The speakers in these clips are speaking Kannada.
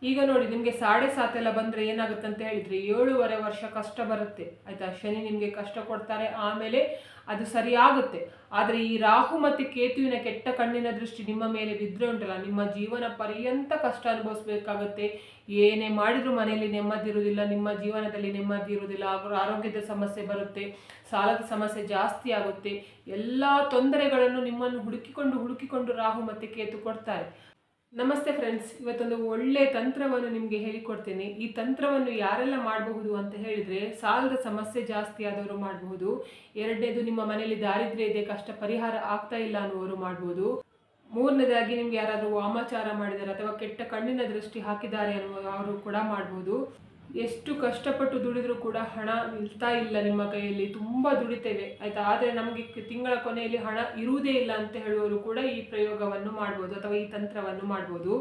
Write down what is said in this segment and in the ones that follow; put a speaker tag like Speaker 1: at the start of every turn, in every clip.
Speaker 1: ಈಗ ನೋಡಿ ನಿಮಗೆ 7.5 ಎಲ್ಲ ಬಂದರೆ ಏನಾಗುತ್ತೆ ಅಂತ ಹೇಳಿದರೆ 7.5 ವರ್ಷ ಕಷ್ಟ ಬರುತ್ತೆ ಆಯಿತಾ. ಶನಿ ನಿಮಗೆ ಕಷ್ಟ ಕೊಡ್ತಾರೆ, ಆಮೇಲೆ ಅದು ಸರಿಯಾಗುತ್ತೆ. ಆದರೆ ಈ ರಾಹು ಮತ್ತು ಕೇತುವಿನ ಕೆಟ್ಟ ಕಣ್ಣಿನ ದೃಷ್ಟಿ ನಿಮ್ಮ ಮೇಲೆ ಬಿದ್ದರೆ ಉಂಟಲ್ಲ, ನಿಮ್ಮ ಜೀವನ ಪರ್ಯಂತ ಕಷ್ಟ ಅನುಭವಿಸ್ಬೇಕಾಗತ್ತೆ. ಏನೇ ಮಾಡಿದರೂ ಮನೆಯಲ್ಲಿ ನೆಮ್ಮದಿ ಇರುವುದಿಲ್ಲ, ನಿಮ್ಮ ಜೀವನದಲ್ಲಿ ನೆಮ್ಮದಿ ಇರುವುದಿಲ್ಲ, ಆರೋಗ್ಯದ ಸಮಸ್ಯೆ ಬರುತ್ತೆ, ಸಾಲದ ಸಮಸ್ಯೆ ಜಾಸ್ತಿ ಆಗುತ್ತೆ. ಎಲ್ಲ ತೊಂದರೆಗಳನ್ನು ನಿಮ್ಮನ್ನು ಹುಡುಕಿಕೊಂಡು ರಾಹು ಮತ್ತು ಕೇತು ಕೊಡ್ತಾರೆ. ನಮಸ್ತೆ ಫ್ರೆಂಡ್ಸ್, ಇವತ್ತೊಂದು ಒಳ್ಳೆ ತಂತ್ರವನ್ನು ನಿಮಗೆ ಹೇಳಿಕೊಡ್ತೇನೆ. ಈ ತಂತ್ರವನ್ನು ಯಾರೆಲ್ಲ ಮಾಡಬಹುದು ಅಂತ ಹೇಳಿದರೆ, ಸಾಲದ ಸಮಸ್ಯೆ ಜಾಸ್ತಿ ಆದವರು ಮಾಡಬಹುದು. ಎರಡನೇದು, ನಿಮ್ಮ ಮನೆಯಲ್ಲಿ ದಾರಿದ್ರ್ಯ ಇದೆ, ಕಷ್ಟ ಪರಿಹಾರ ಆಗ್ತಾ ಇಲ್ಲ ಅನ್ನುವರು ಮಾಡಬಹುದು. ಮೂರನೇದಾಗಿ, ನಿಮ್ಗೆ ಯಾರಾದರೂ ವಾಮಾಚಾರ ಮಾಡಿದ್ದಾರೆ ಅಥವಾ ಕೆಟ್ಟ ಕಣ್ಣಿನ ದೃಷ್ಟಿ ಹಾಕಿದ್ದಾರೆ ಅನ್ನುವರು ಕೂಡ ಮಾಡಬಹುದು. ಎಷ್ಟು ಕಷ್ಟಪಟ್ಟು ದುಡಿದ್ರೂ ಕೂಡ ಹಣ ನಿಲ್ತಾ ಇಲ್ಲ ನಿಮ್ಮ ಕೈಯಲ್ಲಿ, ತುಂಬ ದುಡಿತೇವೆ ಆಯಿತಾ, ಆದರೆ ನಮಗೆ ತಿಂಗಳ ಕೊನೆಯಲ್ಲಿ ಹಣ ಇರುವುದೇ ಇಲ್ಲ ಅಂತ ಹೇಳುವವರು ಕೂಡ ಈ ಪ್ರಯೋಗವನ್ನು ಮಾಡ್ಬೋದು ಅಥವಾ ಈ ತಂತ್ರವನ್ನು ಮಾಡ್ಬೋದು.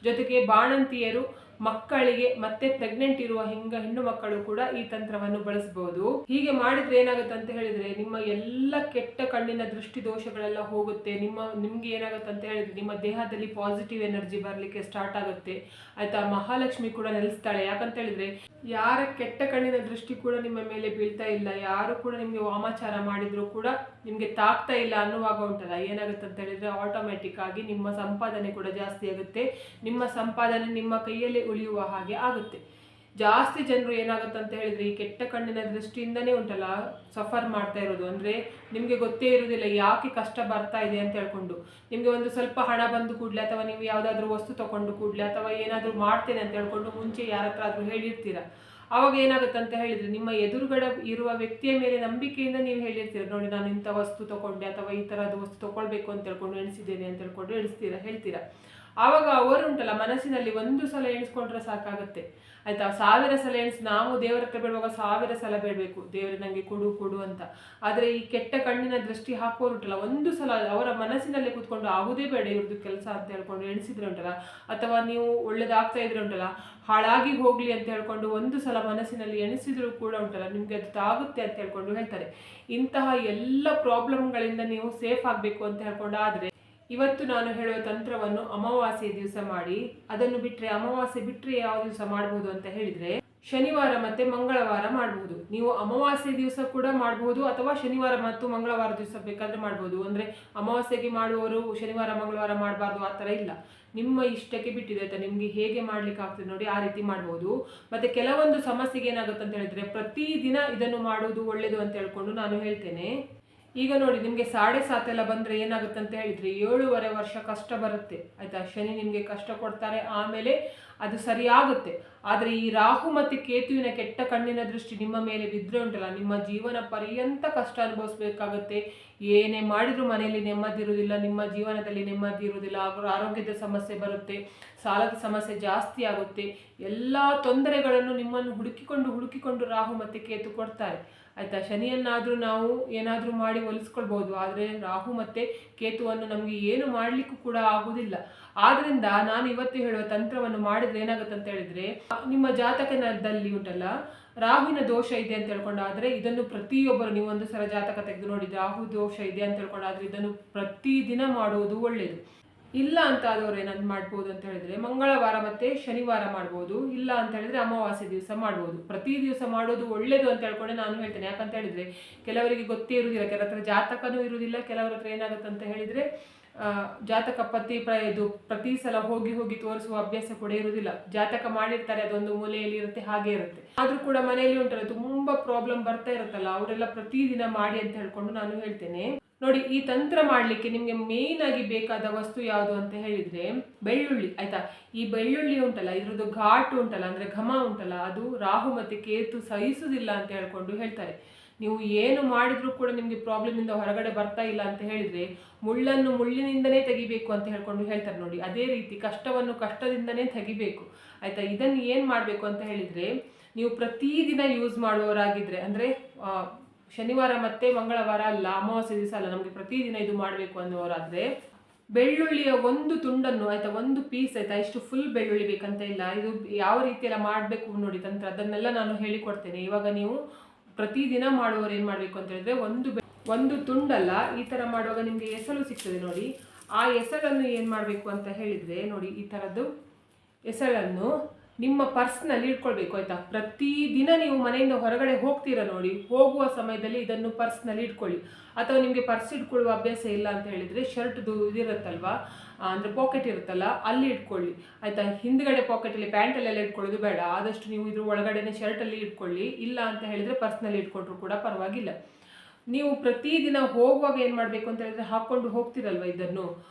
Speaker 1: ಜೊತೆಗೆ ಬಾಣಂತಿಯರು, ಮಕ್ಕಳಿಗೆ ಮತ್ತೆ ಪ್ರೆಗ್ನೆಂಟ್ ಇರುವ ಹೆಣ್ಣು ಮಕ್ಕಳು ಕೂಡ ಈ ತಂತ್ರವನ್ನು ಬಳಸಬಹುದು. ಹೀಗೆ ಮಾಡಿದ್ರೆ ಏನಾಗುತ್ತೆ ಅಂತ ಹೇಳಿದ್ರೆ, ನಿಮ್ಮ ಎಲ್ಲ ಕೆಟ್ಟ ಕಣ್ಣಿನ ದೃಷ್ಟಿ ದೋಷಗಳೆಲ್ಲ ಹೋಗುತ್ತೆ. ನಿಮ್ಗೆ ಏನಾಗುತ್ತೆ ಅಂತ ಹೇಳಿದ್ರೆ, ನಿಮ್ಮ ದೇಹದಲ್ಲಿ ಪಾಸಿಟಿವ್ ಎನರ್ಜಿ ಬರಲಿಕ್ಕೆ ಸ್ಟಾರ್ಟ್ ಆಗುತ್ತೆ ಆಯ್ತಾ. ಮಹಾಲಕ್ಷ್ಮಿ ಕೂಡ ನೆಲೆಸ್ತಾಳೆ. ಯಾಕಂತ ಹೇಳಿದ್ರೆ, ಯಾರ ಕೆಟ್ಟ ಕಣ್ಣಿನ ದೃಷ್ಟಿ ಕೂಡ ನಿಮ್ಮ ಮೇಲೆ ಬೀಳ್ತಾ ಇಲ್ಲ, ಯಾರು ಕೂಡ ನಿಮ್ಗೆ ವಾಮಾಚಾರ ಮಾಡಿದ್ರು ಕೂಡ ನಿಮ್ಗೆ ತಾಕ್ತಾ ಇಲ್ಲ ಅನ್ನುವಾಗ ಉಂಟಲ್ಲ, ಏನಾಗುತ್ತೆ ಅಂತ ಹೇಳಿದ್ರೆ ಆಟೋಮ್ಯಾಟಿಕ್ ಆಗಿ ನಿಮ್ಮ ಸಂಪಾದನೆ ಕೂಡ ಜಾಸ್ತಿ ಆಗುತ್ತೆ. ನಿಮ್ಮ ಸಂಪಾದನೆ ನಿಮ್ಮ ಕೈಯಲ್ಲಿ ಉಳಿಯುವ ಹಾಗೆ ಆಗುತ್ತೆ. ಜಾಸ್ತಿ ಜನರು ಏನಾಗುತ್ತೆ ಅಂತ ಹೇಳಿದ್ರೆ, ಈ ಕೆಟ್ಟ ಕಣ್ಣಿನ ದೃಷ್ಟಿಯಿಂದನೇ ಉಂಟಲ್ಲ ಸಫರ್ ಮಾಡ್ತಾ ಇರೋದು. ಅಂದರೆ ನಿಮಗೆ ಗೊತ್ತೇ ಇರುವುದಿಲ್ಲ ಯಾಕೆ ಕಷ್ಟ ಬರ್ತಾ ಇದೆ ಅಂತ ಹೇಳ್ಕೊಂಡು. ನಿಮಗೆ ಒಂದು ಸ್ವಲ್ಪ ಹಣ ಬಂದು ಕೂಡಲೇ, ಅಥವಾ ನೀವು ಯಾವುದಾದ್ರೂ ವಸ್ತು ತಗೊಂಡು ಕೂಡಲೇ, ಅಥವಾ ಏನಾದರೂ ಮಾಡ್ತೇನೆ ಅಂತ ಹೇಳ್ಕೊಂಡು ಮುಂಚೆ ಯಾರ ಹತ್ರ ಆದರೂ ಹೇಳಿರ್ತೀರ. ಆವಾಗ ಏನಾಗುತ್ತೆ ಅಂತ ಹೇಳಿದರೆ, ನಿಮ್ಮ ಎದುರುಗಡೆ ಇರುವ ವ್ಯಕ್ತಿಯ ಮೇಲೆ ನಂಬಿಕೆಯಿಂದ ನೀವು ಹೇಳಿರ್ತೀರ, ನೋಡಿ ನಾನು ಇಂಥ ವಸ್ತು ತಗೊಂಡೆ ಅಥವಾ ಈ ಥರದ ವಸ್ತು ತಗೊಳ್ಬೇಕು ಅಂತ ಹೇಳ್ಕೊಂಡು ಎಣಿಸಿದ್ದೇನೆ ಅಂತ ಹೇಳ್ಕೊಂಡು ಹೇಳ್ತೀರಾ. ಆವಾಗ ಅವರು ಉಂಟಲ್ಲ ಮನಸ್ಸಿನಲ್ಲಿ ಒಂದು ಸಲ ಎಣಿಸ್ಕೊಂಡ್ರೆ ಸಾಕಾಗುತ್ತೆ ಆಯ್ತಾ. 1000 ಸಲ ನಾವು ದೇವರ ಹತ್ರ ಬೇಡುವಾಗ 1000 ಸಲ ಬೇಡಬೇಕು, ದೇವರೇ ನನಗೆ ಕೊಡು ಅಂತ. ಆದರೆ ಈ ಕೆಟ್ಟ ಕಣ್ಣಿನ ದೃಷ್ಟಿ ಹಾಕೋರು ಉಂಟಲ್ಲ, ಒಂದು ಸಲ ಅವರ ಮನಸ್ಸಿನಲ್ಲಿ ಕೂತ್ಕೊಂಡು ಆಗುದೇ ಬೇಡ ಇವ್ರದ್ದು ಕೆಲಸ ಅಂತ ಹೇಳ್ಕೊಂಡು ಎಣಿಸಿದ್ರೆ ಉಂಟಲ್ಲ, ಅಥವಾ ನೀವು ಒಳ್ಳೇದಾಗ್ತಾ ಇದ್ರೆ ಉಂಟಲ್ಲ, ಹಾಳಾಗಿ ಹೋಗ್ಲಿ ಅಂತ ಹೇಳ್ಕೊಂಡು ಒಂದು ಸಲ ಮನಸ್ಸಿನಲ್ಲಿ ಎಣಿಸಿದ್ರು ಕೂಡ ಉಂಟಲ್ಲ, ನಿಮ್ಗೆ ಅದು ಆಗುತ್ತೆ ಅಂತ ಹೇಳ್ಕೊಂಡು ಹೇಳ್ತಾರೆ. ಇಂತಹ ಎಲ್ಲ ಪ್ರಾಬ್ಲಮ್ಗಳಿಂದ ನೀವು ಸೇಫ್ ಆಗಬೇಕು ಅಂತ ಹೇಳ್ಕೊಂಡು ಆದರೆ, ಇವತ್ತು ನಾನು ಹೇಳುವ ತಂತ್ರವನ್ನು ಅಮಾವಾಸ್ಯೆ ದಿವಸ ಮಾಡಿ. ಅದನ್ನು ಬಿಟ್ಟರೆ, ಅಮಾವಾಸ್ಯೆ ಬಿಟ್ಟರೆ ಯಾವ ದಿವಸ ಮಾಡಬಹುದು ಅಂತ ಹೇಳಿದರೆ, ಶನಿವಾರ ಮತ್ತು ಮಂಗಳವಾರ ಮಾಡಬಹುದು. ನೀವು ಅಮಾವಾಸ್ಯೆ ದಿವಸ ಕೂಡ ಮಾಡಬಹುದು, ಅಥವಾ ಶನಿವಾರ ಮತ್ತು ಮಂಗಳವಾರ ದಿವಸ ಬೇಕಾದರೆ ಮಾಡ್ಬೋದು. ಅಂದರೆ ಅಮಾವಾಸ್ಯೆಗೆ ಮಾಡುವವರು ಶನಿವಾರ ಮಂಗಳವಾರ ಮಾಡಬಾರ್ದು ಆ ಥರ ಇಲ್ಲ, ನಿಮ್ಮ ಇಷ್ಟಕ್ಕೆ ಬಿಟ್ಟಿದೆ ಆಯ್ತಾ. ನಿಮಗೆ ಹೇಗೆ ಮಾಡ್ಲಿಕ್ಕೆ ಆಗ್ತದೆ ನೋಡಿ ಆ ರೀತಿ ಮಾಡ್ಬೋದು. ಮತ್ತು ಕೆಲವೊಂದು ಸಮಸ್ಯೆಗೆ ಏನಾಗುತ್ತೆ ಅಂತ ಹೇಳಿದರೆ, ಪ್ರತಿದಿನ ಇದನ್ನು ಮಾಡುವುದು ಒಳ್ಳೆಯದು ಅಂತ ಹೇಳ್ಕೊಂಡು ನಾನು ಹೇಳ್ತೇನೆ. ಈಗ ನೋಡಿ ನಿಮಗೆ 7.5 ಎಲ್ಲ ಬಂದರೆ ಏನಾಗುತ್ತೆ ಅಂತ ಹೇಳಿದರೆ 7.5 ವರ್ಷ ಕಷ್ಟ ಬರುತ್ತೆ ಆಯಿತಾ. ಶನಿ ನಿಮಗೆ ಕಷ್ಟ ಕೊಡ್ತಾರೆ, ಆಮೇಲೆ ಅದು ಸರಿಯಾಗುತ್ತೆ. ಆದರೆ ಈ ರಾಹು ಮತ್ತು ಕೇತುವಿನ ಕೆಟ್ಟ ಕಣ್ಣಿನ ದೃಷ್ಟಿ ನಿಮ್ಮ ಮೇಲೆ ಬಿದ್ದರೆ ಉಂಟಲ್ಲ, ನಿಮ್ಮ ಜೀವನ ಪರ್ಯಂತ ಕಷ್ಟ ಅನುಭವಿಸ್ಬೇಕಾಗತ್ತೆ. ಏನೇ ಮಾಡಿದರೂ ಮನೆಯಲ್ಲಿ ನೆಮ್ಮದಿ ಇರುವುದಿಲ್ಲ, ನಿಮ್ಮ ಜೀವನದಲ್ಲಿ ನೆಮ್ಮದಿ ಇರುವುದಿಲ್ಲ, ಆರೋಗ್ಯದ ಸಮಸ್ಯೆ ಬರುತ್ತೆ, ಸಾಲದ ಸಮಸ್ಯೆ ಜಾಸ್ತಿ ಆಗುತ್ತೆ. ಎಲ್ಲ ತೊಂದರೆಗಳನ್ನು ನಿಮ್ಮನ್ನು ಹುಡುಕಿಕೊಂಡು ರಾಹು ಮತ್ತು ಕೇತು ಕೊಡ್ತಾರೆ ಆಯಿತಾ. ಶನಿಯನ್ನಾದರೂ ನಾವು ಏನಾದರೂ ಮಾಡಿ ಒಲಿಸ್ಕೊಳ್ಬೋದು, ಆದರೆ ರಾಹು ಮತ್ತು ಕೇತುವನ್ನು ನಮಗೆ ಏನು ಮಾಡಲಿಕ್ಕೂ ಕೂಡ ಆಗುವುದಿಲ್ಲ. ಆದ್ದರಿಂದ ನಾನು ಇವತ್ತು ಹೇಳುವ ತಂತ್ರವನ್ನು ಮಾಡಿದರೆ ಏನಾಗುತ್ತೆ ಅಂತ ಹೇಳಿದರೆ, ನಿಮ್ಮ ಜಾತಕದಲ್ಲಿ ಉಂಟಲ್ಲ ರಾಹುವಿನ ದೋಷ ಇದೆ ಅಂತ ಹೇಳ್ಕೊಂಡಾದರೆ, ಇದನ್ನು ಪ್ರತಿಯೊಬ್ಬರು ನೀವು ಒಂದು ಸಲ ಜಾತಕ ತೆಗೆದು ನೋಡಿ, ರಾಹು ದೋಷ ಇದೆ ಅಂತ ಹೇಳ್ಕೊಂಡಾದರೆ ಇದನ್ನು ಪ್ರತಿದಿನ ಮಾಡುವುದು ಒಳ್ಳೆಯದು. ಇಲ್ಲ ಅಂತ ಆದವರು ಏನಂತ ಮಾಡ್ಬೋದು ಅಂತ ಹೇಳಿದ್ರೆ, ಮಂಗಳವಾರ ಮತ್ತು ಶನಿವಾರ ಮಾಡ್ಬೋದು. ಇಲ್ಲ ಅಂತ ಹೇಳಿದ್ರೆ ಅಮಾವಾಸ್ಯೆ ದಿವಸ ಮಾಡ್ಬೋದು. ಪ್ರತಿ ದಿವಸ ಮಾಡೋದು ಒಳ್ಳೆಯದು ಅಂತ ಹೇಳ್ಕೊಂಡೆ ನಾನು ಹೇಳ್ತೇನೆ. ಯಾಕಂತ ಹೇಳಿದ್ರೆ, ಕೆಲವರಿಗೆ ಗೊತ್ತೇ ಇರುವುದಿಲ್ಲ, ಕೆಲವರ ಹತ್ರ ಜಾತಕನೂ ಇರುವುದಿಲ್ಲ, ಕೆಲವರ ಹತ್ರ ಏನಾಗುತ್ತೆ ಅಂತ ಹೇಳಿದ್ರೆ ಜಾತಕ ಪ್ರತಿ ಸಲ ಹೋಗಿ ತೋರಿಸುವ ಅಭ್ಯಾಸ ಕೂಡ ಇರುವುದಿಲ್ಲ. ಜಾತಕ ಮಾಡಿರ್ತಾರೆ, ಅದೊಂದು ಮೂಲೆಯಲ್ಲಿ ಇರುತ್ತೆ, ಹಾಗೆ ಇರುತ್ತೆ. ಆದ್ರೂ ಕೂಡ ಮನೆಯಲ್ಲಿ ಉಂಟಲ್ಲ ತುಂಬಾ ಪ್ರಾಬ್ಲಮ್ ಬರ್ತಾ ಇರುತ್ತಲ್ಲ, ಅವರೆಲ್ಲ ಪ್ರತಿದಿನ ಮಾಡಿ ಅಂತ ಹೇಳ್ಕೊಂಡು ನಾನು ಹೇಳ್ತೇನೆ. ನೋಡಿ, ಈ ತಂತ್ರ ಮಾಡಲಿಕ್ಕೆ ನಿಮಗೆ ಮೇನ್ ಆಗಿ ಬೇಕಾದ ವಸ್ತು ಯಾವುದು ಅಂತ ಹೇಳಿದ್ರೆ ಬೆಳ್ಳುಳ್ಳಿ ಆಯ್ತಾ. ಈ ಬೆಳ್ಳುಳ್ಳಿ ಉಂಟಲ್ಲ, ಇದ್ರದ್ದು ಘಾಟು ಉಂಟಲ್ಲ, ಅಂದ್ರೆ ಘಮ ಉಂಟಲ್ಲ, ಅದು ರಾಹು ಮತ್ತು ಕೇತು ಸಹಿಸುವುದಿಲ್ಲ ಅಂತ ಹೇಳ್ಕೊಂಡು ಹೇಳ್ತಾರೆ. ನೀವು ಏನು ಮಾಡಿದ್ರೂ ಕೂಡ ನಿಮಗೆ ಪ್ರಾಬ್ಲಮ್ ಇಂದ ಹೊರಗಡೆ ಬರ್ತಾ ಇಲ್ಲ ಅಂತ ಹೇಳಿದ್ರೆ, ಮುಳ್ಳನ್ನು ಮುಳ್ಳಿನಿಂದನೇ ತೆಗಿಬೇಕು ಅಂತ ಹೇಳ್ಕೊಂಡು ಹೇಳ್ತಾರೆ ನೋಡಿ. ಅದೇ ರೀತಿ ಕಷ್ಟವನ್ನು ಕಷ್ಟದಿಂದನೇ ತೆಗಿಬೇಕು ಆಯ್ತಾ. ಇದನ್ನು ಏನು ಮಾಡಬೇಕು ಅಂತ ಹೇಳಿದ್ರೆ, ನೀವು ಪ್ರತಿದಿನ ಯೂಸ್ ಮಾಡುವವರಾಗಿದ್ರೆ, ಅಂದ್ರೆ ಶನಿವಾರ ಮತ್ತೆ ಮಂಗಳವಾರ ಅಲ್ಲ, ಅಮಾವಾಸ್ಯೆ ದಿವಸ ಅಲ್ಲ, ನಮಗೆ ಪ್ರತಿದಿನ ಇದು ಮಾಡಬೇಕು ಅನ್ನೋರಾದ್ರೆ, ಬೆಳ್ಳುಳ್ಳಿಯ ಒಂದು ತುಂಡನ್ನು ಆಯ್ತಾ, ಒಂದು ಪೀಸ್ ಆಯ್ತಾ, ಇಷ್ಟು ಫುಲ್ ಬೆಳ್ಳುಳ್ಳಿ ಬೇಕಂತ ಇಲ್ಲ. ಇದು ಯಾವ ರೀತಿಯೆಲ್ಲ ಮಾಡಬೇಕು ನೋಡಿ ತಂತ್ರ, ಅದನ್ನೆಲ್ಲ ನಾನು ಹೇಳಿಕೊಡ್ತೇನೆ. ಇವಾಗ ನೀವು ಪ್ರತಿದಿನ ಮಾಡುವವರು ಏನು ಮಾಡಬೇಕು ಅಂತ ಹೇಳಿದ್ರೆ, ಒಂದು ತುಂಡಲ್ಲ, ಈ ಥರ ಮಾಡುವಾಗ ನಿಮಗೆ ಎಸಳು ಸಿಗ್ತದೆ ನೋಡಿ. ಆ ಎಸಳನ್ನು ಏನು ಮಾಡಬೇಕು ಅಂತ ಹೇಳಿದರೆ ನೋಡಿ, ಈ ಥರದ್ದು ಎಸಳನ್ನು ನಿಮ್ಮ ಪರ್ಸ್ನಲ್ಲಿ ಇಟ್ಕೊಳ್ಬೇಕು ಆಯ್ತಾ. ಪ್ರತಿದಿನ ನೀವು ಮನೆಯಿಂದ ಹೊರಗಡೆ ಹೋಗ್ತೀರಾ ನೋಡಿ, ಹೋಗುವ ಸಮಯದಲ್ಲಿ ಇದನ್ನು ಪರ್ಸ್ನಲ್ಲಿ ಇಟ್ಕೊಳ್ಳಿ. ಅಥವಾ ನಿಮಗೆ ಪರ್ಸ್ ಇಟ್ಕೊಳ್ಳುವ ಅಭ್ಯಾಸ ಇಲ್ಲ ಅಂತ ಹೇಳಿದರೆ ಶರ್ಟ್ದು ಇದಿರುತ್ತಲ್ವಾ, ಅಂದರೆ ಪಾಕೆಟ್ ಇರುತ್ತಲ್ಲ, ಅಲ್ಲಿ ಇಟ್ಕೊಳ್ಳಿ ಆಯಿತಾ. ಹಿಂದ್ಗಡೆ ಪಾಕೆಟಲ್ಲಿ ಪ್ಯಾಂಟಲ್ಲೆಲ್ಲ ಇಟ್ಕೊಳ್ಳೋದು ಬೇಡ. ಆದಷ್ಟು ನೀವು ಇದ್ರ ಒಳಗಡೆನೆ ಶರ್ಟಲ್ಲಿ ಇಟ್ಕೊಳ್ಳಿ. ಇಲ್ಲ ಅಂತ ಹೇಳಿದರೆ ಪರ್ಸ್ನಲ್ಲಿ ಇಟ್ಕೊಂಡ್ರು ಕೂಡ ಪರವಾಗಿಲ್ಲ. ನೀವು ಪ್ರತಿದಿನ ಹೋಗುವಾಗ ಏನು ಮಾಡಬೇಕು ಅಂತ ಹೇಳಿದರೆ, ಹಾಕ್ಕೊಂಡು ಹೋಗ್ತಿರಲ್ವ ಇದನ್ನು,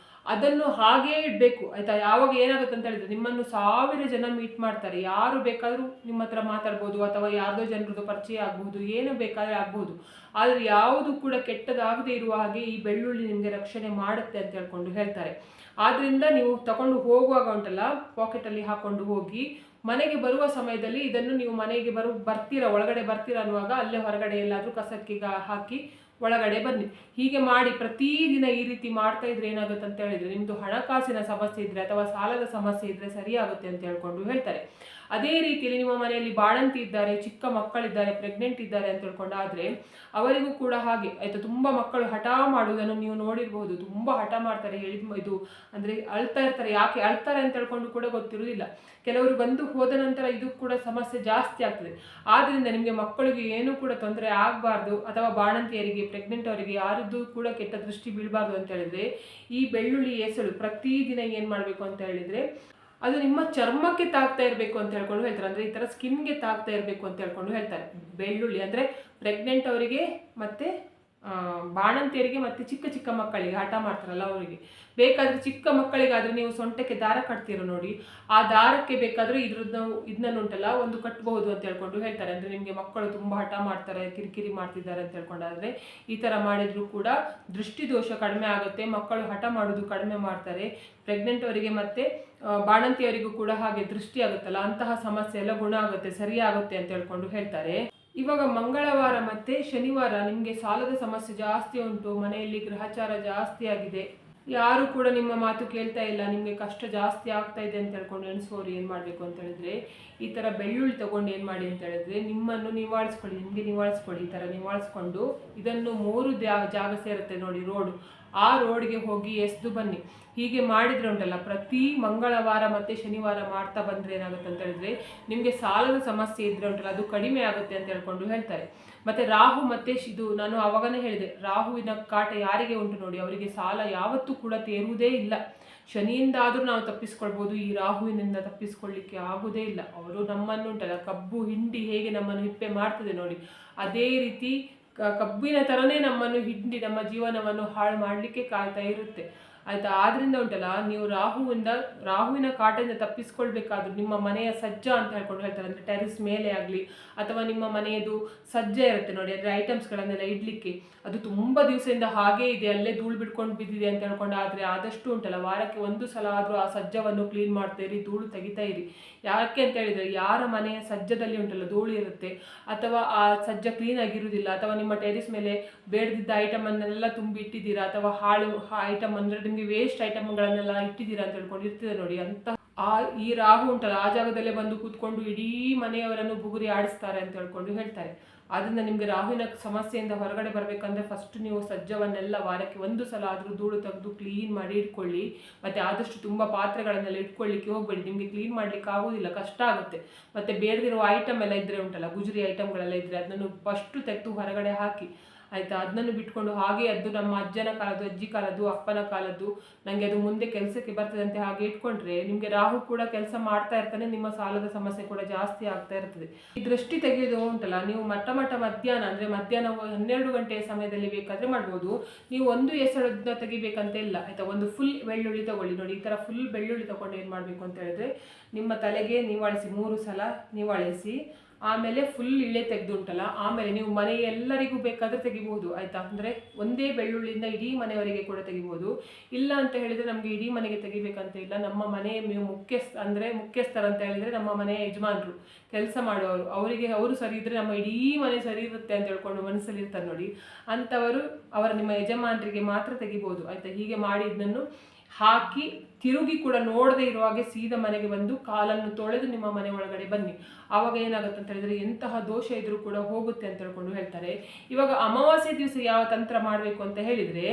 Speaker 1: ಅದನ್ನು ಹಾಗೇ ಇಡಬೇಕು ಆಯಿತಾ. ಯಾವಾಗ ಏನಾಗುತ್ತೆ ಅಂತ ಹೇಳಿದರೆ, ನಿಮ್ಮನ್ನು 1000 ಜನ ಮೀಟ್ ಮಾಡ್ತಾರೆ. ಯಾರು ಬೇಕಾದರೂ ನಿಮ್ಮ ಹತ್ರ ಮಾತಾಡ್ಬೋದು, ಅಥವಾ ಯಾವುದೋ ಜನರದ್ದು ಪರಿಚಯ ಆಗ್ಬೋದು, ಏನು ಬೇಕಾದರೆ ಆಗ್ಬೋದು. ಆದರೆ ಯಾವುದು ಕೂಡ ಕೆಟ್ಟದಾಗದೇ ಇರುವ ಹಾಗೆ ಈ ಬೆಳ್ಳುಳ್ಳಿ ನಿಮಗೆ ರಕ್ಷಣೆ ಮಾಡುತ್ತೆ ಅಂತ ಹೇಳ್ಕೊಂಡು ಹೇಳ್ತಾರೆ. ಆದ್ದರಿಂದ ನೀವು ತಗೊಂಡು ಹೋಗುವಾಗ ಉಂಟಲ್ಲ, ಪಾಕೆಟಲ್ಲಿ ಹಾಕ್ಕೊಂಡು ಹೋಗಿ, ಮನೆಗೆ ಬರುವ ಸಮಯದಲ್ಲಿ ಇದನ್ನು ನೀವು ಮನೆಗೆ ಬರ್ತೀರಾ, ಒಳಗಡೆ ಬರ್ತೀರಾ ಅನ್ನುವಾಗ ಅಲ್ಲೇ ಹೊರಗಡೆ ಎಲ್ಲಾದರೂ ಕಸಕ್ಕೆ ಹಾಕಿ ಒಳಗಡೆ ಬನ್ನಿ. ಹೀಗೆ ಮಾಡಿ ಪ್ರತಿದಿನ ಈ ರೀತಿ ಮಾಡ್ತಾ ಇದ್ರೆ ಏನಾಗುತ್ತೆ ಅಂತ ಹೇಳಿದ್ರೆ, ನಿಮ್ಮದು ಹಣಕಾಸಿನ ಸಮಸ್ಯೆ ಇದ್ರೆ ಅಥವಾ ಸಾಲದ ಸಮಸ್ಯೆ ಇದ್ರೆ ಸರಿಯಾಗುತ್ತೆ ಅಂತ ಹೇಳ್ಕೊಂಡು ಹೇಳ್ತಾರೆ. ಅದೇ ರೀತಿಯಲ್ಲಿ ನಿಮ್ಮ ಮನೆಯಲ್ಲಿ ಬಾಣಂತಿ ಇದ್ದಾರೆ, ಚಿಕ್ಕ ಮಕ್ಕಳಿದ್ದಾರೆ, ಪ್ರೆಗ್ನೆಂಟ್ ಇದ್ದಾರೆ ಅಂತ ಹೇಳ್ಕೊಂಡಾದ್ರೆ ಅವರಿಗೂ ಕೂಡ ಹಾಗೆ ಆಯ್ತು. ತುಂಬ ಮಕ್ಕಳು ಹಠ ಮಾಡುವುದನ್ನು ನೀವು ನೋಡಿರಬಹುದು. ತುಂಬ ಹಠ ಮಾಡ್ತಾರೆ, ಇದು ಅಂದರೆ ಅಳ್ತಾ ಇರ್ತಾರೆ. ಯಾಕೆ ಅಳ್ತಾರೆ ಅಂತ ಹೇಳ್ಕೊಂಡು ಕೂಡ ಗೊತ್ತಿರುವುದಿಲ್ಲ. ಕೆಲವರು ಬಂದು ಹೋದ ನಂತರ ಇದು ಕೂಡ ಸಮಸ್ಯೆ ಜಾಸ್ತಿ ಆಗ್ತದೆ. ಆದ್ದರಿಂದ ನಿಮಗೆ ಮಕ್ಕಳಿಗೆ ಏನೂ ಕೂಡ ತೊಂದರೆ ಆಗಬಾರ್ದು, ಅಥವಾ ಬಾಣಂತಿಯರಿಗೆ, ಪ್ರೆಗ್ನೆಂಟ್ ಅವರಿಗೆ ಯಾರದ್ದು ಕೂಡ ಕೆಟ್ಟ ದೃಷ್ಟಿ ಬೀಳಬಾರ್ದು ಅಂತ ಹೇಳಿದ್ರೆ, ಈ ಬೆಳ್ಳುಳ್ಳಿ ಎಸಳು ಪ್ರತಿದಿನ ಏನು ಮಾಡಬೇಕು ಅಂತ ಹೇಳಿದರೆ, ಅದು ನಿಮ್ಮ ಚರ್ಮಕ್ಕೆ ತಾಗ್ತಾ ಇರಬೇಕು ಅಂತ ಹೇಳ್ಕೊಂಡು ಹೇಳ್ತಾರೆ. ಅಂದರೆ ಈ ಥರ ಸ್ಕಿನ್ಗೆ ತಾಗ್ತಾ ಇರಬೇಕು ಅಂತ ಹೇಳ್ಕೊಂಡು ಹೇಳ್ತಾರೆ. ಬೆಳ್ಳುಳ್ಳಿ ಅಂದರೆ ಪ್ರೆಗ್ನೆಂಟ್ ಅವರಿಗೆ, ಮತ್ತು ಬಾಣಂತಿಯರಿಗೆ, ಮತ್ತು ಚಿಕ್ಕ ಚಿಕ್ಕ ಮಕ್ಕಳಿಗೆ ಹಠ ಮಾಡ್ತಾರಲ್ಲ ಅವರಿಗೆ. ಬೇಕಾದರೆ ಚಿಕ್ಕ ಮಕ್ಕಳಿಗಾದರೆ ನೀವು ಸೊಂಟಕ್ಕೆ ದಾರ ಕಟ್ತೀರೋ ನೋಡಿ, ಆ ದಾರಕ್ಕೆ ಬೇಕಾದರೆ ಇದನ್ನುಂಟಲ್ಲ ಒಂದು ಕಟ್ಟಬಹುದು ಅಂತ ಹೇಳ್ಕೊಂಡು ಹೇಳ್ತಾರೆ. ಅಂದರೆ ನಿಮಗೆ ಮಕ್ಕಳು ತುಂಬ ಹಠ ಮಾಡ್ತಾರೆ, ಕಿರಿಕಿರಿ ಮಾಡ್ತಿದ್ದಾರೆ ಅಂತ ಹೇಳ್ಕೊಂಡಾದರೆ ಈ ಥರ ಮಾಡಿದರೂ ಕೂಡ ದೃಷ್ಟಿದೋಷ ಕಡಿಮೆ ಆಗುತ್ತೆ, ಮಕ್ಕಳು ಹಠ ಮಾಡೋದು ಕಡಿಮೆ ಮಾಡ್ತಾರೆ. ಪ್ರೆಗ್ನೆಂಟ್ ಅವರಿಗೆ ಮತ್ತು ಬಾಣಂತಿಯವರಿಗೂ ಕೂಡ ಹಾಗೆ ದೃಷ್ಟಿ ಆಗುತ್ತಲ್ಲ, ಅಂತಹ ಸಮಸ್ಯೆ ಎಲ್ಲ ಗುಣ ಆಗುತ್ತೆ, ಸರಿಯಾಗುತ್ತೆ ಅಂತ ಹೇಳ್ಕೊಂಡು ಹೇಳ್ತಾರೆ. ಇವಾಗ ಮಂಗಳವಾರ ಮತ್ತು ಶನಿವಾರ ನಿಮಗೆ ಸಾಲದ ಸಮಸ್ಯೆ ಜಾಸ್ತಿ ಉಂಟು, ಮನೆಯಲ್ಲಿ ಗ್ರಹಚಾರ ಜಾಸ್ತಿ ಆಗಿದೆ, ಯಾರು ಕೂಡ ನಿಮ್ಮ ಮಾತು ಕೇಳ್ತಾ ಇಲ್ಲ, ನಿಮಗೆ ಕಷ್ಟ ಜಾಸ್ತಿ ಆಗ್ತಾ ಇದೆ ಅಂತ ಹೇಳ್ಕೊಂಡು ಎಣಿಸೋರು ಏನು ಮಾಡಬೇಕು ಅಂತ ಹೇಳಿದ್ರೆ, ಈ ಥರ ಬೆಳ್ಳುಳ್ಳಿ ತೊಗೊಂಡು ಏನು ಮಾಡಿ ಅಂತ ಹೇಳಿದ್ರೆ, ನಿಮ್ಮನ್ನು ನಿವಾಳಿಸ್ಕೊಳ್ಳಿ, ನಿಮಗೆ ನಿವಾಳಿಸ್ಕೊಳ್ಳಿ. ಈ ಥರ ನಿವಾಳಿಸ್ಕೊಂಡು ಇದನ್ನು 3 ಜಾಗ ಸೇರುತ್ತೆ ನೋಡಿ ರೋಡು, ಆ ರೋಡ್ಗೆ ಹೋಗಿ ಎಸೆದು ಬನ್ನಿ. ಹೀಗೆ ಮಾಡಿದರೆ ಉಂಟಲ್ಲ, ಪ್ರತಿ ಮಂಗಳವಾರ ಮತ್ತು ಶನಿವಾರ ಮಾಡ್ತಾ ಬಂದರೆ ಏನಾಗುತ್ತೆ ಅಂತ ಹೇಳಿದ್ರೆ, ನಿಮಗೆ ಸಾಲದ ಸಮಸ್ಯೆ ಇದ್ರೆ ಉಂಟಲ್ಲ ಅದು ಕಡಿಮೆ ಆಗುತ್ತೆ ಅಂತ ಹೇಳ್ಕೊಂಡು ಹೇಳ್ತಾರೆ. ಮತ್ತು ರಾಹು ಮತ್ತು ಇದು ನಾನು ಆವಾಗನೇ ಹೇಳಿದೆ, ರಾಹುವಿನ ಕಾಟ ಯಾರಿಗೆ ಉಂಟು ನೋಡಿ, ಅವರಿಗೆ ಸಾಲ ಯಾವತ್ತೂ ಕೂಡ ತೀರುವುದೇ ಇಲ್ಲ. ಶನಿಯಿಂದಾದರೂ ನಾವು ತಪ್ಪಿಸ್ಕೊಳ್ಬೋದು, ಈ ರಾಹುವಿನಿಂದ ತಪ್ಪಿಸ್ಕೊಳ್ಳಿಕ್ಕೆ ಆಗುವುದೇ ಇಲ್ಲ. ಅವರು ನಮ್ಮನ್ನು ಉಂಟಲ್ಲ, ಕಬ್ಬು ಹಿಂಡಿ ಹೇಗೆ ನಮ್ಮನ್ನು ಹಿಪ್ಪೆ ಮಾಡ್ತದೆ ನೋಡಿ, ಅದೇ ರೀತಿ ಕಬ್ಬಿನ ಥರನೇ ನಮ್ಮನ್ನು ಹಿಂಡಿ ನಮ್ಮ ಜೀವನವನ್ನು ಹಾಳು ಮಾಡಲಿಕ್ಕೆ ಕಾಯ್ತಾ ಇರುತ್ತೆ ಆಯಿತಾ. ಆದ್ದರಿಂದ ಉಂಟಲ್ಲ, ನೀವು ರಾಹುವಿನ ಕಾಟದಿಂದ ತಪ್ಪಿಸ್ಕೊಳ್ಬೇಕಾದ್ರೂ ನಿಮ್ಮ ಮನೆಯ ಸಜ್ಜ ಅಂತ ಹೇಳ್ಕೊಂಡು ಹೇಳ್ತಾರೆ. ಅಂದರೆ ಟೆರಿಸ್ ಮೇಲೆ ಆಗಲಿ, ಅಥವಾ ನಿಮ್ಮ ಮನೆಯದು ಸಜ್ಜ ಇರುತ್ತೆ ನೋಡಿ, ಅಂದರೆ ಐಟಮ್ಸ್ಗಳನ್ನೆಲ್ಲ ಇಡಲಿಕ್ಕೆ, ಅದು ತುಂಬ ದಿವಸದಿಂದ ಹಾಗೇ ಇದೆ, ಅಲ್ಲೇ ಧೂಳು ಬಿಡ್ಕೊಂಡು ಬಿದ್ದಿದೆ ಅಂತ ಹೇಳ್ಕೊಂಡು, ಆದರೆ ಆದಷ್ಟು ಉಂಟಲ್ಲ ವಾರಕ್ಕೆ 1 ಸಲ ಆದರೂ ಆ ಸಜ್ಜವನ್ನು ಕ್ಲೀನ್ ಮಾಡ್ತಾ ಇರಿ, ಧೂಳು ತೆಗಿತಾ ಇರಿ. ಯಾಕೆ ಅಂತ ಹೇಳಿದರೆ, ಯಾರ ಮನೆಯ ಸಜ್ಜದಲ್ಲಿ ಉಂಟಲ್ಲ ಧೂಳು ಇರುತ್ತೆ, ಅಥವಾ ಆ ಸಜ್ಜ ಕ್ಲೀನ್ ಆಗಿರುವುದಿಲ್ಲ, ಅಥವಾ ನಿಮ್ಮ ಟೆರಿಸ್ ಮೇಲೆ ಬೇಡದಿದ್ದ ಐಟಮನ್ನೆಲ್ಲ ತುಂಬಿ ಇಟ್ಟಿದ್ದೀರಾ, ಅಥವಾ ಹಾಳು ಐಟಮ್ ಅಂದರೆ ನಿಮಗೆ ವೇಸ್ಟ್ ಐಟಮ್ಗಳನ್ನೆಲ್ಲ ಇಟ್ಟಿದ್ದೀರಾ ಅಂತ ಹೇಳ್ಕೊಂಡು ಇರ್ತದೆ ನೋಡಿ, ಅಂತ ಈ ರಾಹು ಉಂಟಲ್ಲ ಆ ಜಾಗದಲ್ಲೇ ಬಂದು ಕೂತ್ಕೊಂಡು ಇಡೀ ಮನೆಯವರನ್ನು ಬುಗುರಿ ಆಡಿಸ್ತಾರೆ ಅಂತ ಹೇಳ್ಕೊಂಡು ಹೇಳ್ತಾರೆ. ಆದ್ದರಿಂದ ನಿಮಗೆ ರಾಹುವಿನ ಸಮಸ್ಯೆಯಿಂದ ಹೊರಗಡೆ ಬರಬೇಕಂದ್ರೆ ಫಸ್ಟ್ ನೀವು ಸಜ್ಜವನ್ನೆಲ್ಲ ವಾರಕ್ಕೆ 1 ಸಲ ಆದರೂ ಧೂಳು ತೆಗೆದು ಕ್ಲೀನ್ ಮಾಡಿ ಇಟ್ಕೊಳ್ಳಿ. ಮತ್ತು ಆದಷ್ಟು ತುಂಬ ಪಾತ್ರೆಗಳನ್ನೆಲ್ಲ ಇಟ್ಕೊಳ್ಳಿಕ್ಕೆ ಹೋಗಬೇಡಿ, ನಿಮಗೆ ಕ್ಲೀನ್ ಮಾಡಲಿಕ್ಕೆ ಆಗೋದಿಲ್ಲ, ಕಷ್ಟ ಆಗುತ್ತೆ. ಮತ್ತು ಬೇಡದಿರುವ ಐಟಮ್ ಎಲ್ಲ ಇದ್ದರೆ ಉಂಟಲ್ಲ, ಗುಜರಿ ಐಟಮ್ಗಳೆಲ್ಲ ಇದ್ದರೆ ಅದನ್ನು ಫಸ್ಟು ತೆಗೆದು ಹೊರಗಡೆ ಹಾಕಿ ಆಯಿತಾ. ಅದನ್ನು ಬಿಟ್ಕೊಂಡು ಹಾಗೆ ಅದು ನಮ್ಮ ಅಜ್ಜನ ಕಾಲದ್ದು, ಅಜ್ಜಿ ಕಾಲದ್ದು, ಅಪ್ಪನ ಕಾಲದ್ದು, ನನಗೆ ಅದು ಮುಂದೆ ಕೆಲಸಕ್ಕೆ ಬರ್ತದಂತೆ ಹಾಗೆ ಇಟ್ಕೊಂಡ್ರೆ ನಿಮಗೆ ರಾಹು ಕೂಡ ಕೆಲಸ ಮಾಡ್ತಾ ಇರ್ತಾನೆ, ನಿಮ್ಮ ಸಾಲದ ಸಮಸ್ಯೆ ಕೂಡ ಜಾಸ್ತಿ ಆಗ್ತಾ ಇರ್ತದೆ. ಈ ದೃಷ್ಟಿ ತೆಗೆಯೋದು ಉಂಟಲ್ಲ, ನೀವು ಮಧ್ಯಾಹ್ನ ಅಂದರೆ ಮಧ್ಯಾಹ್ನ 12 ಗಂಟೆಯ ಸಮಯದಲ್ಲಿ ಬೇಕಾದರೆ ಮಾಡ್ಬೋದು. ನೀವು 1 ಎಸಳನ್ನ ತೆಗಿಬೇಕಂತ ಇಲ್ಲ ಆಯಿತಾ. ಒಂದು ಫುಲ್ ಬೆಳ್ಳುಳ್ಳಿ ತಗೊಳ್ಳಿ ನೋಡಿ, ಈ ಥರ ಫುಲ್ ಬೆಳ್ಳುಳ್ಳಿ ತಗೊಂಡು ಏನು ಮಾಡಬೇಕು ಅಂತ ಹೇಳಿದ್ರೆ, ನಿಮ್ಮ ತಲೆಗೆ ನಿವಾಳಿಸಿ 3 ಸಲ ನಿವಾಳಿಸಿ, ಆಮೇಲೆ ಫುಲ್ ಇಳೆ ತೆಗೆದು ಉಂಟಲ್ಲ, ಆಮೇಲೆ ನೀವು ಮನೆ ಎಲ್ಲರಿಗೂ ಬೇಕಾದರೆ ತೆಗಿಬೋದು ಆಯಿತಾ. ಅಂದರೆ ಒಂದೇ ಬೆಳ್ಳುಳ್ಳಿಯಿಂದ ಇಡೀ ಮನೆಯವರಿಗೆ ಕೂಡ ತೆಗಿಬೋದು. ಇಲ್ಲ ಅಂತ ಹೇಳಿದರೆ ನಮಗೆ ಇಡೀ ಮನೆಗೆ ತೆಗಿಬೇಕಂತ ಇಲ್ಲ, ನಮ್ಮ ಮನೆಯ ಮುಖ್ಯಸ್ಥರಂತ ಹೇಳಿದರೆ ನಮ್ಮ ಮನೆಯ ಯಜಮಾನರು, ಕೆಲಸ ಮಾಡುವವರು, ಅವರು ಸರಿ ಇದ್ದರೆ ನಮ್ಮ ಇಡೀ ಮನೆ ಸರಿ ಇರುತ್ತೆ ಅಂತ ಹೇಳ್ಕೊಂಡು ಮನಸ್ಸಲ್ಲಿ ಇರ್ತಾರೆ ನೋಡಿ, ಅಂಥವರು ನಿಮ್ಮ ಯಜಮಾನರಿಗೆ ಮಾತ್ರ ತೆಗಿಬೋದು ಆಯಿತಾ. ಹೀಗೆ ಮಾಡಿ ಇದನ್ನು ಹಾಕಿ ತಿರುಗಿ ಕೂಡ ನೋಡದೇ ಇರುವ ಹಾಗೆ ಸೀದಾ ಮನೆಗೆ ಬಂದು ಕಾಲನ್ನು ತೊಳೆದು ನಿಮ್ಮ ಮನೆ ಒಳಗಡೆ ಬನ್ನಿ. ಆವಾಗ ಏನಾಗುತ್ತೆ ಅಂತ ಹೇಳಿದರೆ, ಎಂತಹ ದೋಷ ಇದ್ರೂ ಕೂಡ ಹೋಗುತ್ತೆ ಅಂತ ಹೇಳ್ಕೊಂಡು ಹೇಳ್ತಾರೆ. ಇವಾಗ ಅಮಾವಾಸ್ಯೆ ದಿವಸ ಯಾವ ತಂತ್ರ ಮಾಡಬೇಕು ಅಂತ ಹೇಳಿದರೆ,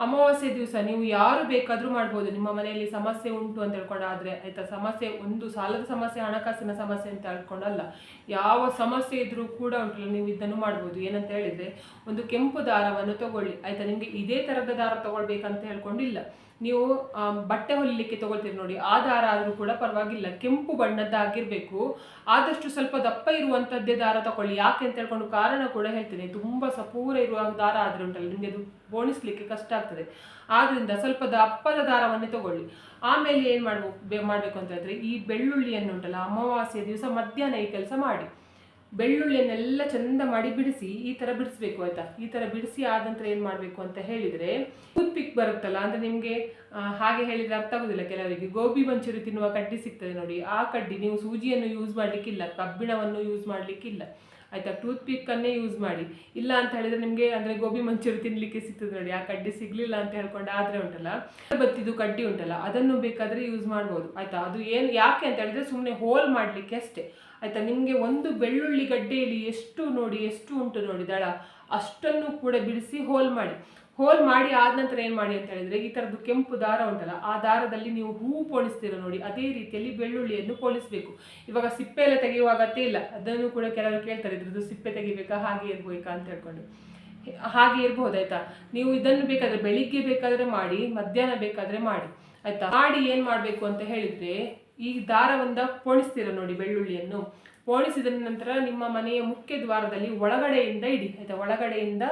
Speaker 1: ಅಮಾವಾಸ್ಯೆ ದಿವಸ ನೀವು ಯಾರು ಬೇಕಾದರೂ ಮಾಡ್ಬೋದು. ನಿಮ್ಮ ಮನೆಯಲ್ಲಿ ಸಮಸ್ಯೆ ಉಂಟು ಅಂತ ಹೇಳ್ಕೊಂಡಾದ್ರೆ ಆಯ್ತಾ, ಸಮಸ್ಯೆ ಒಂದು ಸಾಲದ ಸಮಸ್ಯೆ, ಹಣಕಾಸಿನ ಸಮಸ್ಯೆ ಅಂತ ಹೇಳ್ಕೊಂಡಲ್ಲ, ಯಾವ ಸಮಸ್ಯೆ ಇದ್ರೂ ಕೂಡ ಉಂಟಲ್ಲ, ನೀವು ಇದನ್ನು ಮಾಡ್ಬೋದು. ಏನಂತ ಹೇಳಿದ್ರೆ, ಒಂದು ಕೆಂಪು ದಾರವನ್ನು ತಗೊಳ್ಳಿ ಆಯ್ತಾ. ನಿಮಗೆ ಇದೇ ಥರದ ದಾರ ತಗೊಳ್ಬೇಕಂತ ಹೇಳ್ಕೊಂಡಿಲ್ಲ. ನೀವು ಬಟ್ಟೆ ಹೊಲಿಲಿಕ್ಕೆ ತಗೊಳ್ತೀರಿ ನೋಡಿ, ಆ ದಾರ ಆದರೂ ಕೂಡ ಪರವಾಗಿಲ್ಲ, ಕೆಂಪು ಬಣ್ಣದ್ದಾಗಿರಬೇಕು. ಆದಷ್ಟು ಸ್ವಲ್ಪ ದಪ್ಪ ಇರುವಂಥದ್ದೇ ದಾರ ತಗೊಳ್ಳಿ. ಯಾಕೆ ಅಂತ ಹೇಳ್ಕೊಂಡು ಕಾರಣ ಕೂಡ ಹೇಳ್ತೇನೆ. ತುಂಬ ಸಪೂರ ಇರುವ ದಾರ ಆದರೆ ಉಂಟಲ್ಲ, ನಿಮಗೆ ಅದು ಬೋಣಿಸ್ಲಿಕ್ಕೆ ಕಷ್ಟ ಆಗ್ತದೆ. ಆದ್ದರಿಂದ ಸ್ವಲ್ಪ ದಪ್ಪದ ದಾರವನ್ನೇ ತಗೊಳ್ಳಿ. ಆಮೇಲೆ ಏನು ಮಾಡಬೇಕು ಅಂತ ಹೇಳಿದ್ರೆ, ಈ ಬೆಳ್ಳುಳ್ಳಿಯನ್ನು ಉಂಟಲ್ಲ, ಅಮಾವಾಸ್ಯೆ ದಿವಸ ಮಧ್ಯಾಹ್ನ ಈ ಕೆಲಸ ಮಾಡಿ. ಬೆಳ್ಳುಳ್ಳಿಯನ್ನೆಲ್ಲ ಚಂದ ಮಾಡಿ ಬಿಡಿಸಿ, ಈ ಥರ ಬಿಡಿಸ್ಬೇಕು ಆಯ್ತಾ. ಈ ಥರ ಬಿಡಿಸಿ ಆದ ನಂತರ ಏನು ಮಾಡಬೇಕು ಅಂತ ಹೇಳಿದರೆ, ಟೂತ್ ಪಿಕ್ ಬರುತ್ತಲ್ಲ, ಅಂದರೆ ನಿಮಗೆ ಹಾಗೆ ಹೇಳಿದರೆ ಅರ್ಥ ಆಗೋದಿಲ್ಲ ಕೆಲವರಿಗೆ. ಗೋಬಿ ಮಂಚೂರಿ ತಿನ್ನುವ ಕಡ್ಡಿ ಸಿಗ್ತದೆ ನೋಡಿ, ಆ ಕಡ್ಡಿ. ನೀವು ಸೂಜಿಯನ್ನು ಯೂಸ್ ಮಾಡಲಿಕ್ಕಿಲ್ಲ, ಕಬ್ಬಿಣವನ್ನು ಯೂಸ್ ಮಾಡಲಿಕ್ಕಿಲ್ಲ ಆಯಿತಾ. ಟೂತ್ ಪಿಕ್ಕನ್ನೇ ಯೂಸ್ ಮಾಡಿ. ಇಲ್ಲ ಅಂತ ಹೇಳಿದರೆ ನಿಮಗೆ ಅಂದರೆ ಗೋಬಿ ಮಂಚೂರಿ ತಿನ್ನಲಿಕ್ಕೆ ಸಿಗ್ತದೆ ನೋಡಿ, ಆ ಕಡ್ಡಿ ಸಿಗಲಿಲ್ಲ ಅಂತ ಹೇಳ್ಕೊಂಡು ಆದರೆ ಉಂಟಲ್ಲ, ಬತ್ತಿದು ಕಡ್ಡಿ ಉಂಟಲ್ಲ, ಅದನ್ನು ಬೇಕಾದರೆ ಯೂಸ್ ಮಾಡ್ಬೋದು ಆಯಿತಾ. ಅದು ಏನು ಯಾಕೆ ಅಂತ ಹೇಳಿದರೆ, ಸುಮ್ಮನೆ ಹೋಲ್ ಮಾಡಲಿಕ್ಕೆ ಅಷ್ಟೇ ಆಯಿತಾ. ನಿಮಗೆ ಒಂದು ಬೆಳ್ಳುಳ್ಳಿ ಗಡ್ಡೆಯಲ್ಲಿ ಎಷ್ಟು ಉಂಟು ನೋಡಿ ದಳ, ಅಷ್ಟನ್ನು ಕೂಡ ಬಿಡಿಸಿ ಹೋಲ್ ಮಾಡಿ ಆದ ನಂತರ ಏನು ಮಾಡಿ ಅಂತ ಹೇಳಿದರೆ, ಈ ಥರದ್ದು ಕೆಂಪು ದಾರ ಉಂಟಲ್ಲ, ಆ ದಾರದಲ್ಲಿ ನೀವು ಹೂವು ಪೋಣಿಸ್ತೀರ ನೋಡಿ, ಅದೇ ರೀತಿಯಲ್ಲಿ ಬೆಳ್ಳುಳ್ಳಿಯನ್ನು ಪೋಣಿಸಬೇಕು. ಇವಾಗ ಸಿಪ್ಪೆ ಎಲ್ಲ ತೆಗೆಯುವ ಅಗತ್ಯ ಇಲ್ಲ. ಅದನ್ನು ಕೂಡ ಕೆಲವರು ಕೇಳ್ತಾರೆ, ಇದ್ರದ್ದು ಸಿಪ್ಪೆ ತೆಗಿಬೇಕಾ, ಹಾಗೆ ಇರ್ಬೇಕಾ ಅಂತ ಹೇಳ್ಕೊಂಡು. ಹಾಗೆ ಇರ್ಬೋದು ಆಯಿತಾ. ನೀವು ಇದನ್ನು ಬೇಕಾದರೆ ಬೆಳಿಗ್ಗೆ ಬೇಕಾದರೆ ಮಾಡಿ, ಮಧ್ಯಾಹ್ನ ಬೇಕಾದರೆ ಮಾಡಿ ಆಯಿತಾ. ಮಾಡಿ ಏನು ಮಾಡಬೇಕು ಅಂತ ಹೇಳಿದರೆ, ಈ ದಾರವನ್ನು ಪೋಣಿಸ್ತೀರ ನೋಡಿ, ಬೆಳ್ಳುಳ್ಳಿಯನ್ನು ಪೋಣಿಸಿದ ನಂತರ ನಿಮ್ಮ ಮನೆಯ ಮುಖ್ಯ ದ್ವಾರದಲ್ಲಿ ಒಳಗಡೆಯಿಂದ ಇಡಿ ಆಯಿತಾ. ಒಳಗಡೆಯಿಂದ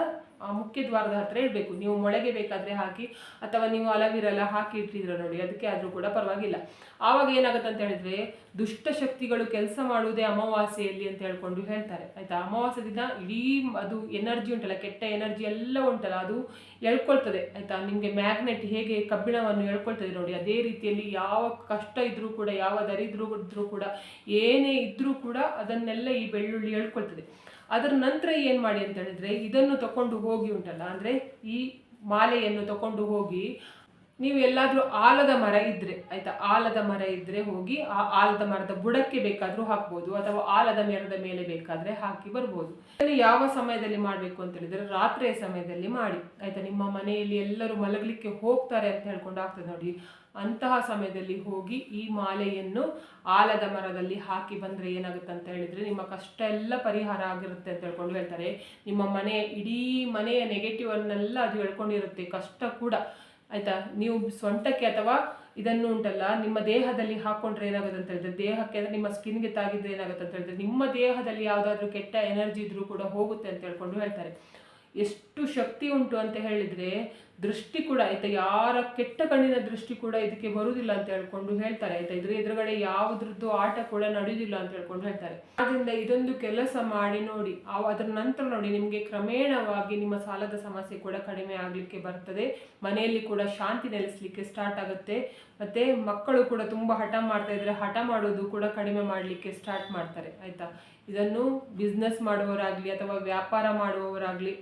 Speaker 1: ಮುಖ್ಯ ದ್ವಾರದ ಹತ್ರ ಇಡಬೇಕು. ನೀವು ಮೊಳಗೆ ಬೇಕಾದರೆ ಹಾಕಿ, ಅಥವಾ ನೀವು ಅಲವಿರೆಲ್ಲ ಹಾಕಿ ಇಟ್ಟಿದ್ದೀರ ನೋಡಿ, ಅದಕ್ಕೆ ಆದರೂ ಕೂಡ ಪರವಾಗಿಲ್ಲ. ಆವಾಗ ಏನಾಗುತ್ತೆ ಅಂತ ಹೇಳಿದರೆ, ದುಷ್ಟಶಕ್ತಿಗಳು ಕೆಲಸ ಮಾಡುವುದೇ ಅಮಾವಾಸ್ಯೆಯಲ್ಲಿ ಅಂತ ಹೇಳ್ಕೊಂಡು ಹೇಳ್ತಾರೆ ಆಯಿತಾ. ಅಮಾವಾಸ್ಯೆ ದಿನ ಇಡೀ ಅದು ಎನರ್ಜಿ ಉಂಟಲ್ಲ, ಕೆಟ್ಟ ಎನರ್ಜಿ ಎಲ್ಲ ಉಂಟಲ್ಲ, ಅದು ಎಳ್ಕೊಳ್ತದೆ ಆಯಿತಾ. ನಿಮಗೆ ಮ್ಯಾಗ್ನೆಟ್ ಹೇಗೆ ಕಬ್ಬಿಣವನ್ನು ಎಳ್ಕೊಳ್ತದೆ ನೋಡಿ, ಅದೇ ರೀತಿಯಲ್ಲಿ ಯಾವ ಕಷ್ಟ ಇದ್ರೂ ಕೂಡ, ಯಾವ ದರಿದ್ರೂ ಇದ್ರೂ ಕೂಡ, ಏನೇ ಇದ್ರೂ ಕೂಡ ಅದನ್ನೆಲ್ಲ ಈ ಬೆಳ್ಳುಳ್ಳಿ ಎಳ್ಕೊಳ್ತದೆ. ಅದರ ನಂತರ ಏನು ಮಾಡಿ ಅಂತ ಹೇಳಿದ್ರೆ, ಇದನ್ನು ತಗೊಂಡು ಹೋಗಿ ಉಂಟಲ್ಲ, ಅಂದರೆ ಈ ಮಾಲೆಯನ್ನು ತಗೊಂಡು ಹೋಗಿ, ನೀವು ಎಲ್ಲಾದರೂ ಆಲದ ಮರ ಇದ್ದರೆ ಆಯಿತಾ, ಆಲದ ಮರ ಇದ್ದರೆ ಹೋಗಿ ಆ ಆಲದ ಮರದ ಬುಡಕ್ಕೆ ಬೇಕಾದರೂ ಹಾಕ್ಬೋದು, ಅಥವಾ ಆಲದ ಮರದ ಮೇಲೆ ಬೇಕಾದರೆ ಹಾಕಿ ಬರ್ಬೋದು. ಇದನ್ನು ಯಾವ ಸಮಯದಲ್ಲಿ ಮಾಡಬೇಕು ಅಂತ ಹೇಳಿದರೆ, ರಾತ್ರಿಯ ಸಮಯದಲ್ಲಿ ಮಾಡಿ ಆಯಿತಾ. ನಿಮ್ಮ ಮನೆಯಲ್ಲಿ ಎಲ್ಲರೂ ಮಲಗಲಿಕ್ಕೆ ಹೋಗ್ತಾರೆ ಅಂತ ಹೇಳ್ಕೊಂಡು ಆಗ್ತದೆ ನೋಡಿ, ಅಂತಹ ಸಮಯದಲ್ಲಿ ಹೋಗಿ ಈ ಮಾಲೆಯನ್ನು ಆಲದ ಮರದಲ್ಲಿ ಹಾಕಿ ಬಂದರೆ ಏನಾಗುತ್ತೆ ಅಂತ ಹೇಳಿದರೆ, ನಿಮ್ಮ ಕಷ್ಟ ಎಲ್ಲ ಪರಿಹಾರ ಆಗಿರುತ್ತೆ ಅಂತ ಹೇಳ್ಕೊಂಡು ಹೇಳ್ತಾರೆ. ನಿಮ್ಮ ಇಡೀ ಮನೆಯ ನೆಗೆಟಿವ್ ಅನ್ನೆಲ್ಲ ಅದು ಹೇಳ್ಕೊಂಡಿರುತ್ತೆ, ಕಷ್ಟ ಕೂಡ ಆಯಿತಾ. ನೀವು ಸೊಂಟಕ್ಕೆ ಅಥವಾ ಇದನ್ನು ಉಂಟಲ್ಲ ನಿಮ್ಮ ದೇಹದಲ್ಲಿ ಹಾಕ್ಕೊಂಡ್ರೆ ಏನಾಗುತ್ತೆ ಅಂತ ಹೇಳಿದ್ರೆ, ದೇಹಕ್ಕೆ ಅಂದರೆ ನಿಮ್ಮ ಸ್ಕಿನ್ಗೆ ತಾಗಿದ್ರೆ ಏನಾಗುತ್ತೆ ಅಂತ ಹೇಳಿದ್ರೆ, ನಿಮ್ಮ ದೇಹದಲ್ಲಿ ಯಾವುದಾದ್ರೂ ಕೆಟ್ಟ ಎನರ್ಜಿ ಇದ್ರೂ ಕೂಡ ಹೋಗುತ್ತೆ ಅಂತ ಹೇಳ್ಕೊಂಡು ಹೇಳ್ತಾರೆ. ಎಷ್ಟು ಶಕ್ತಿ ಉಂಟು ಅಂತ ಹೇಳಿದರೆ, ದೃಷ್ಟಿ ಕೂಡ ಆಯಿತಾ, ಯಾರ ಕೆಟ್ಟ ಕಣ್ಣಿನ ದೃಷ್ಟಿ ಕೂಡ ಇದಕ್ಕೆ ಬರುವುದಿಲ್ಲ ಅಂತ ಹೇಳ್ಕೊಂಡು ಹೇಳ್ತಾರೆ ಆಯಿತಾ. ಎದುರುಗಡೆ ಯಾವುದ್ರದ್ದು ಆಟ ಕೂಡ ನಡೆಯುವುದಿಲ್ಲ ಅಂತ ಹೇಳ್ಕೊಂಡು ಹೇಳ್ತಾರೆ. ಆದ್ದರಿಂದ ಇದೊಂದು ಕೆಲಸ ಮಾಡಿ ನೋಡಿ, ಅದರ ನಂತರ ನೋಡಿ ನಿಮಗೆ ಕ್ರಮೇಣವಾಗಿ ನಿಮ್ಮ ಸಾಲದ ಸಮಸ್ಯೆ ಕೂಡ ಕಡಿಮೆ ಆಗಲಿಕ್ಕೆ ಬರ್ತದೆ. ಮನೆಯಲ್ಲಿ ಕೂಡ ಶಾಂತಿ ನೆಲೆಸಲಿಕ್ಕೆ ಸ್ಟಾರ್ಟ್ ಆಗುತ್ತೆ. ಮತ್ತು ಮಕ್ಕಳು ಕೂಡ ತುಂಬ ಹಠ ಮಾಡ್ತಾ ಇದ್ರೆ, ಹಠ ಮಾಡೋದು ಕೂಡ ಕಡಿಮೆ ಮಾಡಲಿಕ್ಕೆ ಸ್ಟಾರ್ಟ್ ಮಾಡ್ತಾರೆ ಆಯಿತಾ. ಇದನ್ನು ಬಿಸ್ನೆಸ್ ಮಾಡುವವರಾಗಲಿ ಅಥವಾ ವ್ಯಾಪಾರ ಮಾಡುವವರಾಗಲಿ,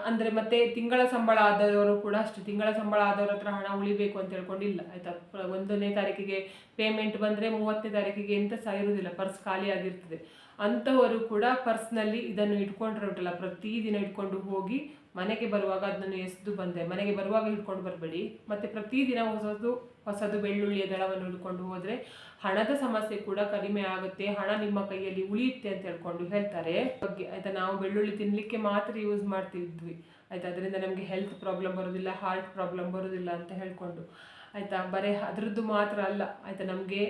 Speaker 1: ಅಂದರೆ ಮತ್ತೆ ತಿಂಗಳ ಸಂಬಳ ಆದವರು ಕೂಡ ಅಷ್ಟೇ, ತಿಂಗಳ ಸಂಬಳ ಆದವ್ರ ಹತ್ರ ಹಣ ಉಳಿಬೇಕು ಅಂತ ಹೇಳ್ಕೊಂಡಿಲ್ಲ ಆಯಿತಾ. 1ನೇ ತಾರೀಕಿಗೆ ಪೇಮೆಂಟ್ ಬಂದರೆ 30ನೇ ತಾರೀಕಿಗೆ ಎಂತ ಸಹ ಇರುವುದಿಲ್ಲ, ಪರ್ಸ್ ಖಾಲಿ ಆಗಿರ್ತದೆ. ಅಂಥವರು ಕೂಡ ಪರ್ಸ್ನಲ್ಲಿ ಇದನ್ನು ಇಟ್ಕೊಂಡ್ರೆ ಉಂಟಲ್ಲ, ಪ್ರತಿದಿನ ಇಟ್ಕೊಂಡು ಹೋಗಿ ಮನೆಗೆ ಬರುವಾಗ ಅದನ್ನು ಎಸೆದು ಬಂದೆ, ಮನೆಗೆ ಬರುವಾಗ ಹಿಡ್ಕೊಂಡು ಬರಬೇಡಿ. ಮತ್ತು ಪ್ರತಿದಿನ ಹೊಸದು ಬೆಳ್ಳುಳ್ಳಿಯ ದಳವನ್ನು ಹಿಡ್ಕೊಂಡು ಹೋದರೆ ಹಣದ ಸಮಸ್ಯೆ ಕೂಡ ಕಡಿಮೆ ಆಗುತ್ತೆ, ಹಣ ನಿಮ್ಮ ಕೈಯಲ್ಲಿ ಉಳಿಯುತ್ತೆ ಅಂತ ಹೇಳ್ಕೊಂಡು ಹೇಳ್ತಾರೆ ಬಗ್ಗೆ ಆಯಿತಾ. ನಾವು ಬೆಳ್ಳುಳ್ಳಿ ತಿನ್ನಲಿಕ್ಕೆ ಮಾತ್ರ ಯೂಸ್ ಮಾಡ್ತಿದ್ವಿ ಆಯಿತಾ, ಅದರಿಂದ ನಮಗೆ ಹೆಲ್ತ್ ಪ್ರಾಬ್ಲಮ್ ಬರೋದಿಲ್ಲ, ಹಾರ್ಟ್ ಪ್ರಾಬ್ಲಮ್ ಬರೋದಿಲ್ಲ ಅಂತ ಹೇಳ್ಕೊಂಡು ಆಯಿತಾ. ಬರೀ ಅದರದ್ದು ಮಾತ್ರ ಅಲ್ಲ ಆಯಿತಾ, ನಮಗೆ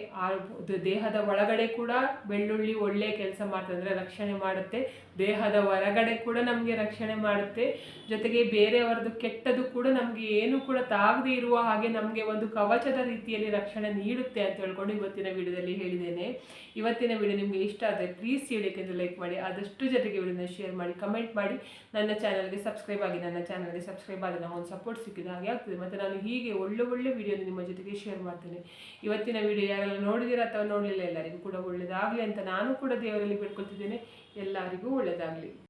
Speaker 1: ದೇಹದ ಒಳಗಡೆ ಕೂಡ ಬೆಳ್ಳುಳ್ಳಿ ಒಳ್ಳೆಯ ಕೆಲಸ ಮಾಡ್ತದೆ, ಅಂದರೆ ರಕ್ಷಣೆ ಮಾಡುತ್ತೆ. ದೇಹದ ಹೊರಗಡೆ ಕೂಡ ನಮಗೆ ರಕ್ಷಣೆ ಮಾಡುತ್ತೆ. ಜೊತೆಗೆ ಬೇರೆಯವರದ್ದು ಕೆಟ್ಟದ್ದು ಕೂಡ ನಮಗೆ ಏನು ಕೂಡ ತಾಗದೇ ಇರುವ ಹಾಗೆ ನಮಗೆ ಒಂದು ಕವಚದ ರೀತಿಯಲ್ಲಿ ರಕ್ಷಣೆ ನೀಡುತ್ತೆ ಅಂತ ಹೇಳ್ಕೊಂಡು ಇವತ್ತಿನ ವಿಡಿಯೋದಲ್ಲಿ ಹೇಳಿದ್ದೇನೆ. ಇವತ್ತಿನ ವಿಡಿಯೋ ನಿಮಗೆ ಇಷ್ಟ ಆದರೆ ಪ್ಲೀಸ್ ವಿಡಿಯೋಕ್ಕೆ ಲೈಕ್ ಮಾಡಿ, ಆದಷ್ಟು ಜೊತೆಗೆ ವಿಡಿಯೋನ ಶೇರ್ ಮಾಡಿ, ಕಮೆಂಟ್ ಮಾಡಿ, ನನ್ನ ಚಾನಲ್ಗೆ ಸಬ್ಸ್ಕ್ರೈಬ್ ಆಗಿ. ನನ್ನ ಚಾನಲ್ಗೆ ಸಬ್ಸ್ಕ್ರೈಬ್ ಆದರೆ ನಾವು ಒಂದು ಸಪೋರ್ಟ್ ಸಿಕ್ಕಿದ ಹಾಗೆ ಆಗ್ತದೆ. ಮತ್ತು ನಾನು ಹೀಗೆ ಒಳ್ಳೆ ವಿಡಿಯೋ ನಿಮ್ಮ ಜೊತೆಗೆ ಶೇರ್ ಮಾಡ್ತೇನೆ. ಇವತ್ತಿನ ವಿಡಿಯೋ ಯಾರೆಲ್ಲ ನೋಡಿದ್ದೀರಾ ಅಥವಾ ನೋಡಲಿಲ್ಲ, ಎಲ್ಲರಿಗೂ ಕೂಡ ಒಳ್ಳೆಯದಾಗಲಿ ಅಂತ ನಾನು ಕೂಡ ದೇವರಲ್ಲಿ ಬೇಡ್ಕೊಳ್ತಿದ್ದೇನೆ. ಎಲ್ಲರಿಗೂ ಒಳ್ಳೆಯದಾಗಲಿ.